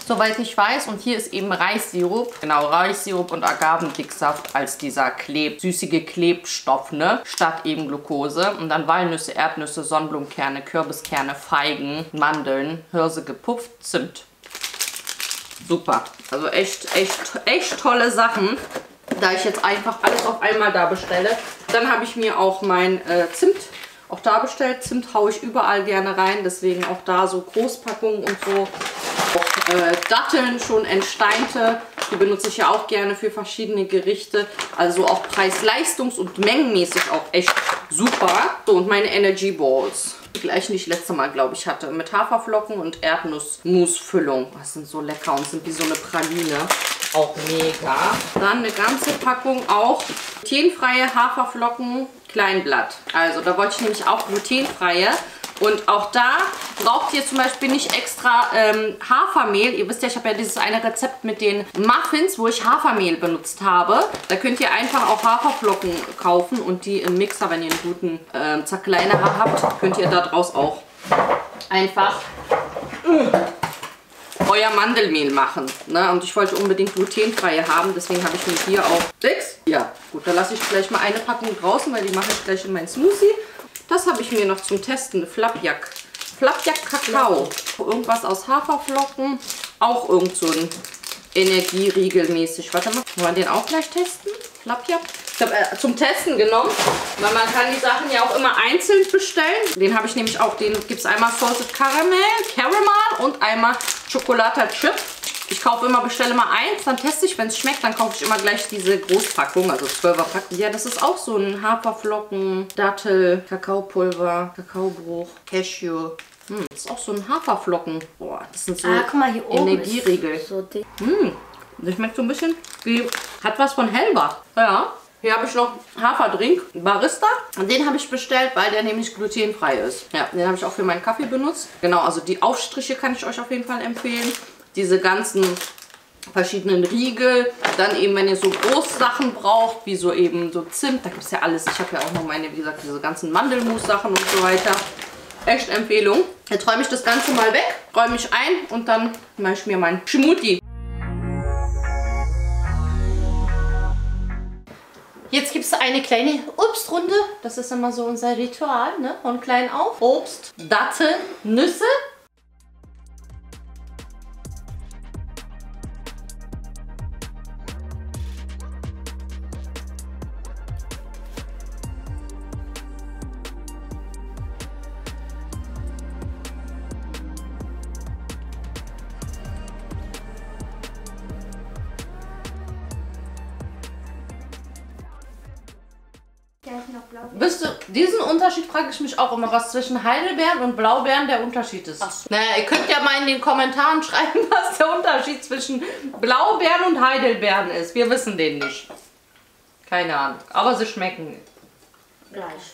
soweit ich weiß. Und hier ist eben Reissirup. Genau, Reissirup und Agavendicksaft als dieser süßige Klebstoff, ne? Statt eben Glucose. Und dann Walnüsse, Erdnüsse, Sonnenblumenkerne, Kürbiskerne, Feigen, Mandeln, Hirse gepupft, Zimt. Super. Also echt tolle Sachen. Da ich jetzt einfach alles auf einmal da bestelle. Dann habe ich mir auch mein Zimt auch da bestellt. Zimt haue ich überall gerne rein. Deswegen auch da so Großpackungen und so. Auch Datteln, schon entsteinte. Die benutze ich ja auch gerne für verschiedene Gerichte. Also auch preis-leistungs- und mengenmäßig auch echt super. So, und meine Energy Balls. Die gleichen, die ich letztes Mal, glaube ich, hatte. Mit Haferflocken und Erdnuss-Mousse-Füllung. Das sind so lecker und sind wie so eine Praline. Auch mega. Dann eine ganze Packung auch glutenfreie Haferflocken Kleinblatt. Also da wollte ich nämlich auch glutenfreie. Und auch da braucht ihr zum Beispiel nicht extra Hafermehl. Ihr wisst ja, ich habe ja dieses eine Rezept mit den Muffins, wo ich Hafermehl benutzt habe. Da könnt ihr einfach auch Haferflocken kaufen und die im Mixer, wenn ihr einen guten Zerkleinerer habt, könnt ihr daraus auch einfach euer Mandelmehl machen. Ne? Und ich wollte unbedingt glutenfreie haben, deswegen habe ich mir hier auch 6. Ja, gut, da lasse ich gleich mal eine Packung draußen, weil die mache ich gleich in mein Smoothie. Das habe ich mir noch zum Testen. Flapjak. Flapjak Kakao. Irgendwas aus Haferflocken. Auch irgend so ein Energieriegel mäßig. Warte mal, wollen wir den auch gleich testen? Flapjak. Ich habe zum Testen genommen, weil man kann die Sachen ja auch immer einzeln bestellen. Den habe ich nämlich auch. Den gibt es einmal Salted Caramel und einmal Chocolata Chip. Ich kaufe immer, bestelle mal eins, dann teste ich, wenn es schmeckt, dann kaufe ich immer gleich diese Großpackung, also 12er Packung. Ja, das ist auch so ein Haferflocken, Dattel, Kakaopulver, Kakaobruch, Cashew. Das ist auch so ein Haferflocken. Boah, das sind so guck mal, hier oben Energieriegel. ist so dick. Das schmeckt so ein bisschen wie, hat was von Hellbach. Ja. Hier habe ich noch Haferdrink, Barista. Und den habe ich bestellt, weil der nämlich glutenfrei ist. Ja, den habe ich auch für meinen Kaffee benutzt. Genau, also die Aufstriche kann ich euch auf jeden Fall empfehlen. Diese ganzen verschiedenen Riegel. Dann eben, wenn ihr so Großsachen braucht, wie so eben so Zimt. Da gibt es ja alles. Ich habe ja auch noch meine, wie gesagt, diese ganzen Mandelmus-Sachen und so weiter. Echt Empfehlung. Jetzt räume ich das Ganze mal weg, räume ich ein und dann mache ich mir mein Smoothie. Jetzt gibt es eine kleine Obstrunde. Das ist immer so unser Ritual, ne? Von klein auf. Obst, Datteln, Nüsse. Wisst ihr, diesen Unterschied frage ich mich auch immer, was zwischen Heidelbeeren und Blaubeeren der Unterschied ist. Naja, ihr könnt ja mal in den Kommentaren schreiben, was der Unterschied zwischen Blaubeeren und Heidelbeeren ist. Wir wissen den nicht. Keine Ahnung. Aber sie schmecken Gleich.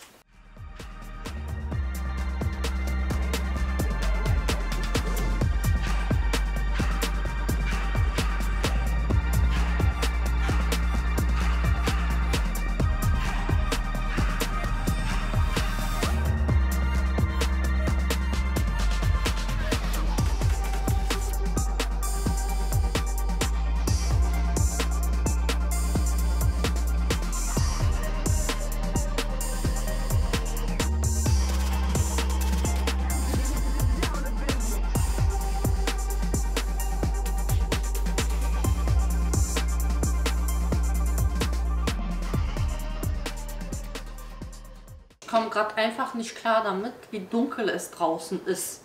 Ich komme gerade einfach nicht klar damit, wie dunkel es draußen ist.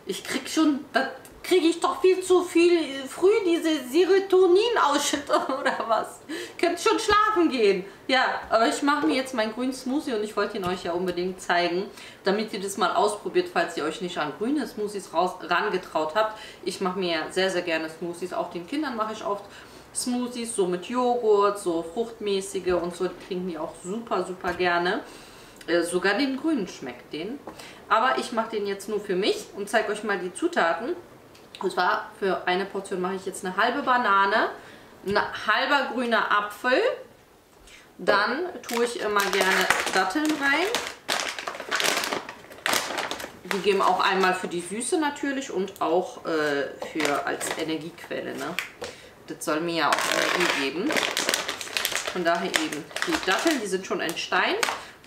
Ich krieg schon, da kriege ich doch viel zu viel früh diese Serotonin-Ausschüttung oder was. Könnt schon schlafen gehen. Ja, aber ich mache mir jetzt meinen grünen Smoothie und ich wollte ihn euch ja unbedingt zeigen, damit ihr das mal ausprobiert, falls ihr euch nicht an grüne Smoothies rangetraut habt. Ich mache mir sehr, sehr gerne Smoothies. Auch den Kindern mache ich oft Smoothies, so mit Joghurt, so fruchtmäßige und so. Die trinken die auch super, super gerne. Sogar den grünen schmeckt den. Aber ich mache den jetzt nur für mich und zeige euch mal die Zutaten. Und zwar für eine Portion mache ich jetzt eine halbe Banane, ein halber grüner Apfel. Dann tue ich immer gerne Datteln rein. Die geben auch einmal für die Süße natürlich und auch für als Energiequelle. Ne? Das soll mir ja auch Energie geben. Von daher eben die Datteln, die sind schon ein Stein.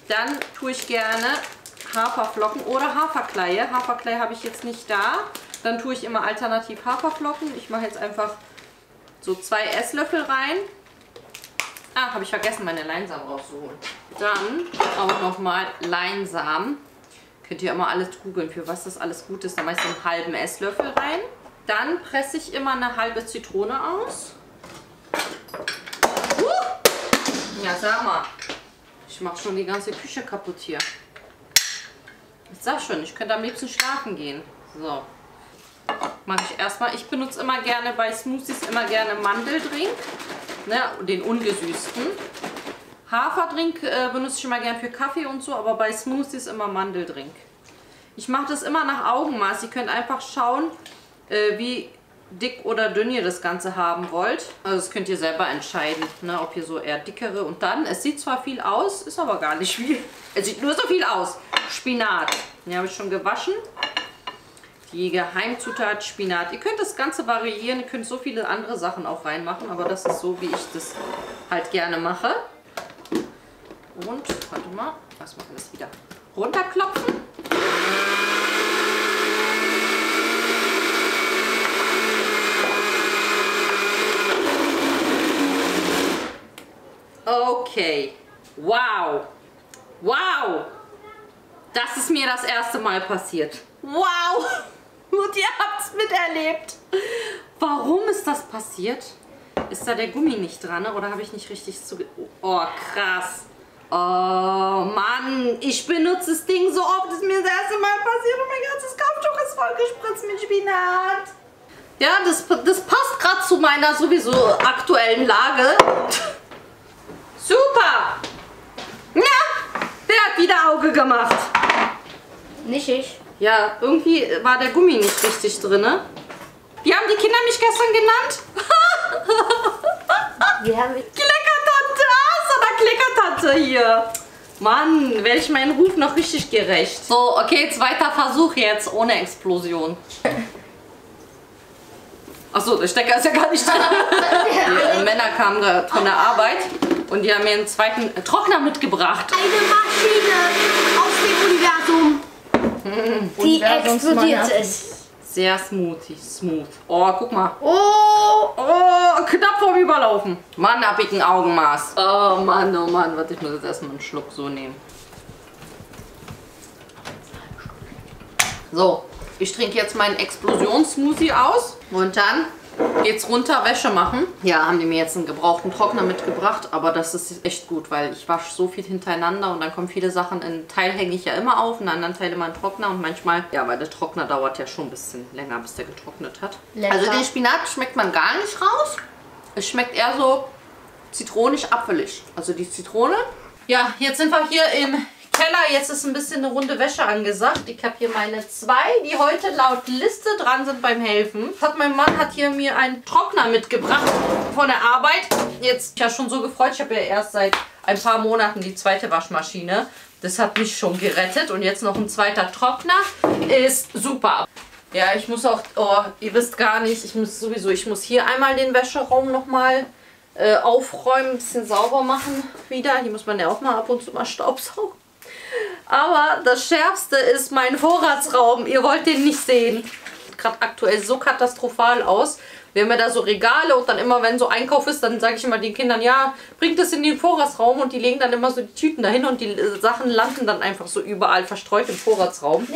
Dann tue ich gerne Haferflocken oder Haferkleie. Haferkleie habe ich jetzt nicht da. Dann tue ich immer alternativ Haferflocken. Ich mache jetzt einfach so 2 Esslöffel rein. Ah, habe ich vergessen, meine Leinsamen rauszuholen. Dann auch nochmal Leinsamen. Könnt ihr immer alles googeln, für was das alles gut ist. Da mache ich so einen halben Esslöffel rein. Dann presse ich immer eine halbe Zitrone aus. Ja, sag mal. Ich mache schon die ganze Küche kaputt hier. Ich sag schon, ich könnte am liebsten schlafen gehen. So. Mache ich erstmal. Ich benutze immer gerne bei Smoothies Mandeldrink. Ne, den ungesüßten. Haferdrink benutze ich immer gern für Kaffee und so, aber bei Smoothies immer Mandeldrink. Ich mache das immer nach Augenmaß. Ihr könnt einfach schauen, wie dick oder dünn ihr das Ganze haben wollt. Also das könnt ihr selber entscheiden, ne, ob ihr so eher dickere. Und dann, es sieht zwar viel aus, ist aber gar nicht viel. Es sieht nur so viel aus. Spinat. Den habe ich schon gewaschen. Die Geheimzutat Spinat. Ihr könnt das Ganze variieren, ihr könnt so viele andere Sachen auch reinmachen, aber das ist so, wie ich das halt gerne mache. Und, warte mal, was machen wir das wieder? Runterklopfen. Okay. Wow. Wow. Das ist mir das erste Mal passiert. Wow. Und ihr habt es miterlebt. Warum ist das passiert? Ist da der Gummi nicht dran, ne? Oder habe ich nicht richtig zu... Oh, krass. Oh, Mann. Ich benutze das Ding so oft. Das ist mir das erste Mal passiert. Und mein ganzes Kopftuch ist voll gespritzt mit Spinat. Ja, das passt gerade zu meiner sowieso aktuellen Lage. Super. Ja, wer hat wieder Auge gemacht? Nicht ich. Ja, irgendwie war der Gummi nicht richtig drin. Wie haben die Kinder mich gestern genannt? Wir haben... Kleckertante, oder Kleckertante hier. Mann, werde ich meinen Ruf noch richtig gerecht. So, okay, zweiter Versuch jetzt, ohne Explosion. Achso, der Stecker ist ja gar nicht drin. Die Männer kamen gerade von der Arbeit und die haben mir einen zweiten Trockner mitgebracht. Eine Maschine aus dem Universum. Die explodiert ist. Sehr smooth. Oh, guck mal. Oh, knapp vorm Überlaufen. Mann, hab ich ein Augenmaß. Oh Mann, warte, ich muss jetzt erstmal einen Schluck so nehmen. So, ich trinke jetzt meinen Explosionssmoothie aus und dann geht's runter, Wäsche machen. Ja, haben die mir jetzt einen gebrauchten Trockner mitgebracht, aber das ist echt gut, weil ich wasche so viel hintereinander und dann kommen viele Sachen. Einen Teil hänge ich ja immer auf, einen anderen Teil immer einen Trockner und manchmal, ja, weil der Trockner dauert ja schon ein bisschen länger, bis der getrocknet hat. Lecker. Also den Spinat schmeckt man gar nicht raus. Es schmeckt eher so zitronisch-apfelig. Also die Zitrone. Ja, jetzt sind wir hier im Keller. Jetzt ist ein bisschen eine runde Wäsche angesagt. Ich habe hier meine 2, die heute laut Liste dran sind beim Helfen. Mein Mann hat hier mir einen Trockner mitgebracht von der Arbeit. Jetzt ja schon so gefreut. Ich habe ja erst seit ein paar Monaten die zweite Waschmaschine. Das hat mich schon gerettet. Und jetzt noch ein zweiter Trockner. Ist super. Ja, ich muss auch, oh, ihr wisst gar nicht, ich muss hier einmal den Wäscheraum nochmal aufräumen, ein bisschen sauber machen wieder. Hier muss man ja auch mal ab und zu mal staubsaugen. Aber das Schärfste ist mein Vorratsraum. Ihr wollt den nicht sehen. Gerade aktuell so katastrophal aus. Wir haben ja da so Regale und dann immer, wenn so Einkauf ist, dann sage ich immer den Kindern, ja, bringt das in den Vorratsraum und die legen dann immer so die Tüten dahin und die Sachen landen dann einfach so überall verstreut im Vorratsraum.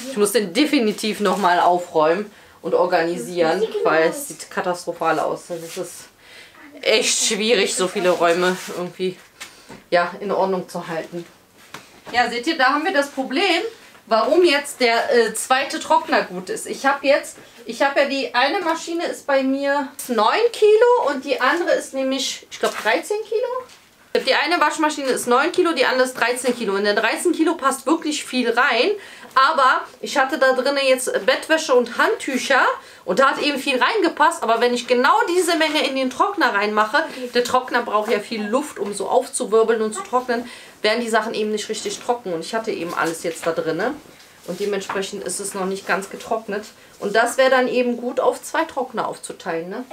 Ich muss den definitiv nochmal aufräumen und organisieren, weil es sieht katastrophal aus. Das ist echt schwierig, so viele Räume irgendwie, ja, in Ordnung zu halten. Ja, seht ihr, da haben wir das Problem, warum jetzt der zweite Trockner gut ist. Ich habe ja die eine Maschine ist bei mir 9 Kilo und die andere ist nämlich, ich glaube 13 Kilo. Die eine Waschmaschine ist 9 Kilo, die andere ist 13 Kilo. In der 13 Kilo passt wirklich viel rein. Aber ich hatte da drin jetzt Bettwäsche und Handtücher und da hat eben viel reingepasst. Aber wenn ich genau diese Menge in den Trockner reinmache, der Trockner braucht ja viel Luft, um so aufzuwirbeln und zu trocknen, werden die Sachen eben nicht richtig trocken. Und ich hatte eben alles jetzt da drin. Und dementsprechend ist es noch nicht ganz getrocknet. Und das wäre dann eben gut auf 2 Trockner aufzuteilen, ne?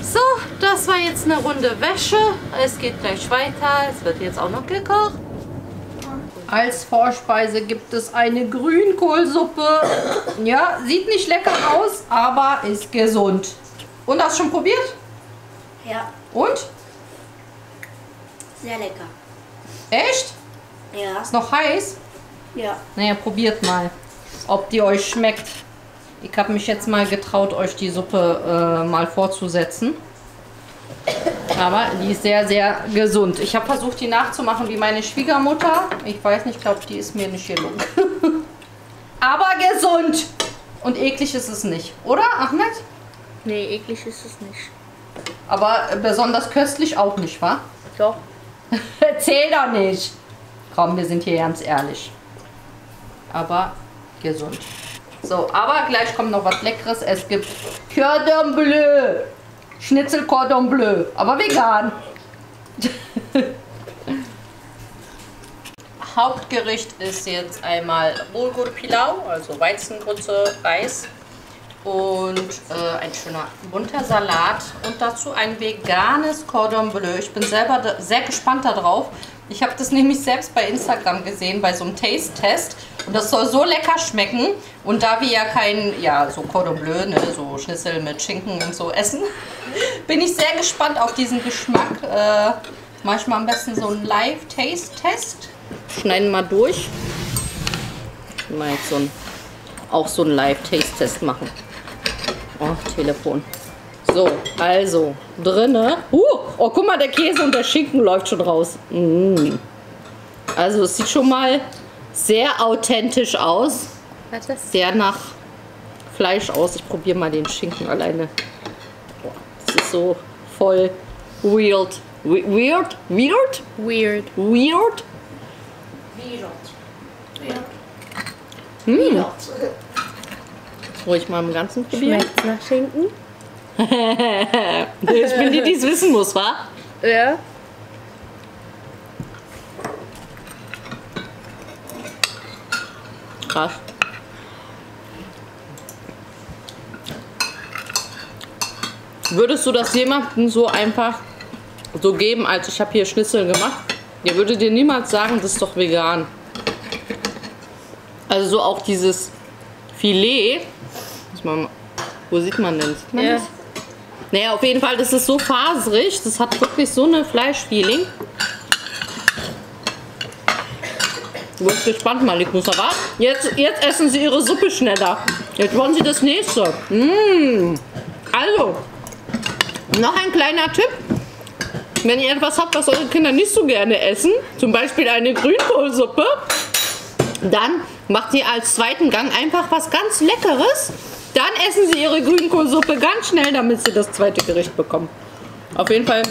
So, das war jetzt eine Runde Wäsche. Es geht gleich weiter. Es wird jetzt auch noch gekocht. Als Vorspeise gibt es eine Grünkohlsuppe. Ja, sieht nicht lecker aus, aber ist gesund. Und hast du schon probiert? Ja. Und? Sehr lecker. Echt? Ja. Ist noch heiß? Ja. Naja, probiert mal, ob die euch schmeckt. Ich habe mich jetzt mal getraut, euch die Suppe mal vorzusetzen. Aber die ist sehr, sehr gesund. Ich habe versucht, die nachzumachen wie meine Schwiegermutter. Ich weiß nicht, ich glaube, die ist mir nicht gelungen. Aber gesund. Und eklig ist es nicht. Oder, Ahmed? Nee, eklig ist es nicht. Aber besonders köstlich auch nicht, wa? Doch. Erzähl doch nicht. Komm, wir sind hier ganz ehrlich. Aber gesund. So, aber gleich kommt noch was Leckeres. Es gibt Cordon Bleu. Schnitzel Cordon Bleu. Aber vegan. Hauptgericht ist jetzt einmal Bulgur Pilau, also Weizengrütze, Reis und ein schöner bunter Salat und dazu ein veganes Cordon Bleu. Ich bin selber sehr gespannt darauf. Ich habe das nämlich selbst bei Instagram gesehen, bei so einem Taste-Test. Und das soll so lecker schmecken. Und da wir ja kein, ja, so Cordon Bleu, ne, so Schnitzel mit Schinken und so essen, bin ich sehr gespannt auf diesen Geschmack. Manchmal am besten so ein Live-Taste-Test. Schneiden mal durch. Mal jetzt auch so einen Live-Taste-Test machen. Oh, Telefon. So, also, drinne. Oh, guck mal, der Käse und der Schinken läuft schon raus. Also, es sieht schon mal sehr authentisch aus. Sehr nach Fleisch aus. Ich probiere mal den Schinken alleine. Oh, das ist so voll weird. Weird? Weird? Weird. Weird? Soll ich mal im Ganzen probieren? Schmeckt's nach Schinken? Ich bin die es wissen muss, wa? Ja. Krass. Würdest du das jemandem so einfach so geben, als ich habe hier Schnitzel gemacht? Der würde dir niemals sagen, das ist doch vegan. Also so auch dieses Filet. Wo sieht man denn? Sieht man das? Naja, auf jeden Fall, das ist so faserig. Das hat wirklich so eine Fleischfeeling. Du bist gespannt, Malik Mustafa. Jetzt essen sie ihre Suppe schneller. Jetzt wollen sie das nächste. Also, noch ein kleiner Tipp. Wenn ihr etwas habt, was eure Kinder nicht so gerne essen, zum Beispiel eine Grünkohlsuppe, dann macht ihr als zweiten Gang einfach was ganz Leckeres. Dann essen sie ihre Grünkohlsuppe ganz schnell, damit sie das zweite Gericht bekommen. Auf jeden Fall,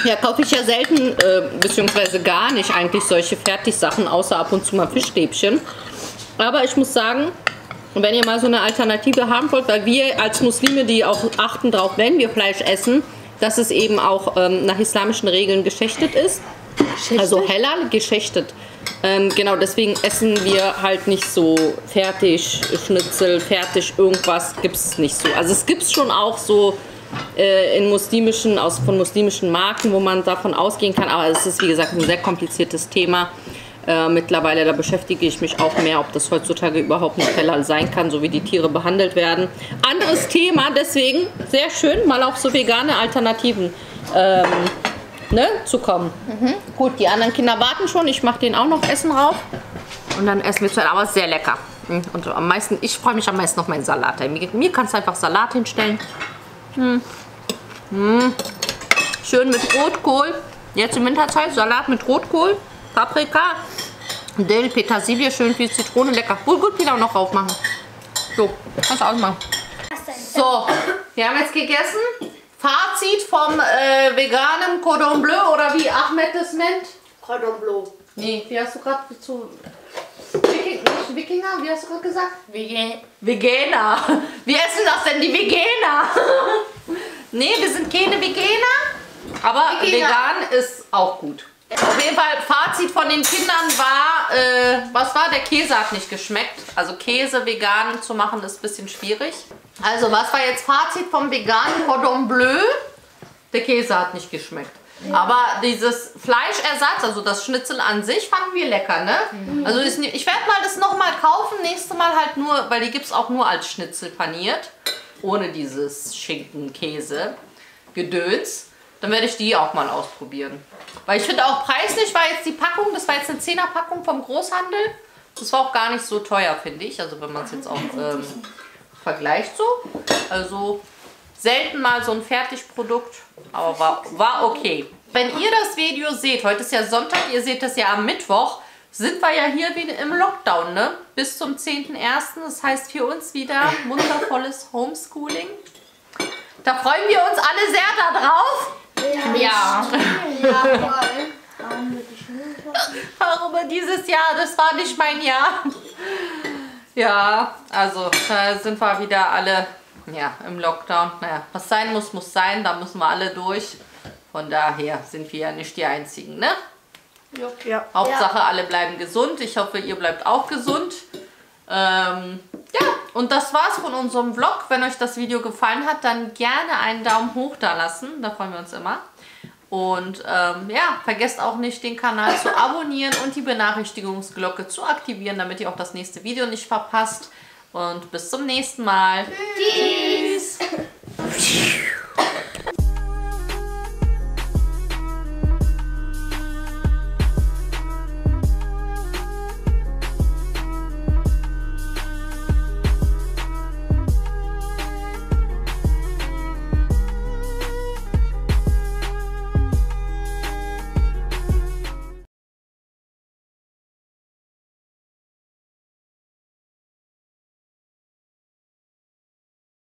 ja, kaufe ich ja selten, beziehungsweise gar nicht eigentlich solche Fertigsachen, außer ab und zu mal Fischstäbchen. Aber ich muss sagen, wenn ihr mal so eine Alternative haben wollt, weil wir als Muslime, die auch achten drauf, wenn wir Fleisch essen, dass es eben auch nach islamischen Regeln geschächtet ist. Also halal geschächtet. Genau, deswegen essen wir halt nicht so fertig Schnitzel, fertig irgendwas gibt es nicht so. Also es gibt es schon auch so von muslimischen Marken, wo man davon ausgehen kann, aber es ist wie gesagt ein sehr kompliziertes Thema. Mittlerweile, da beschäftige ich mich auch mehr, ob das heutzutage überhaupt noch halal sein kann, so wie die Tiere behandelt werden. Anderes Thema, deswegen sehr schön, mal auf so vegane Alternativen zu kommen. Gut, die anderen Kinder warten schon, ich mache denen auch noch Essen rauf und dann essen wir zu Ende, aber sehr lecker. Und am meisten, ich freue mich am meisten auf meinen Salat. Mir kannst du einfach Salat hinstellen. Schön mit Rotkohl, jetzt in Winterzeit, Salat mit Rotkohl. Paprika, Dill, Petersilie, schön viel Zitrone, lecker. Gut, wieder noch aufmachen. So, kannst du ausmachen. So, wir haben jetzt gegessen. Fazit vom veganen Cordon Bleu oder wie Ahmed es nennt. Cordon Bleu. Nee, wie hast du gerade zu... Wikinger, wie hast du gerade gesagt? Veganer. Wie essen das denn die Veganer? Nee, wir sind keine Veganer, aber vegan ist auch gut. Auf jeden Fall, Fazit von den Kindern war, was war? Der Käse hat nicht geschmeckt. Also Käse vegan zu machen ist ein bisschen schwierig. Also was war jetzt Fazit vom veganen Cordon Bleu? Der Käse hat nicht geschmeckt. Ja. Aber dieses Fleischersatz, also das Schnitzel an sich, fanden wir lecker, ne? Also ich werde mal das nochmal kaufen, nächstes Mal halt nur, weil die gibt es auch nur als Schnitzel paniert. Ohne dieses Schinken-Käse-Gedöns. Dann werde ich die auch mal ausprobieren. Weil ich finde auch preislich war jetzt die Packung, das war jetzt eine 10er-Packung vom Großhandel. Das war auch gar nicht so teuer, finde ich. Also wenn man es jetzt auch vergleicht so. Also selten mal so ein Fertigprodukt, aber war okay. Wenn ihr das Video seht, heute ist ja Sonntag, ihr seht das ja am Mittwoch, sind wir ja hier wieder im Lockdown, ne? Bis zum 10.01. Das heißt für uns wieder wundervolles Homeschooling. Da freuen wir uns alle sehr darauf. Ja. Warum dieses Jahr? Das war nicht mein Jahr. Ja, also da sind wir wieder alle im Lockdown. Naja, was sein muss, muss sein. Da müssen wir alle durch. Von daher sind wir ja nicht die Einzigen, ne? Ja. Hauptsache alle bleiben gesund. Ich hoffe, ihr bleibt auch gesund. Ja, und das war's von unserem Vlog. Wenn euch das Video gefallen hat, dann gerne einen Daumen hoch da lassen. Da freuen wir uns immer. Und ja, vergesst auch nicht, den Kanal zu abonnieren und die Benachrichtigungsglocke zu aktivieren, damit ihr auch das nächste Video nicht verpasst. Und bis zum nächsten Mal. Tschüss.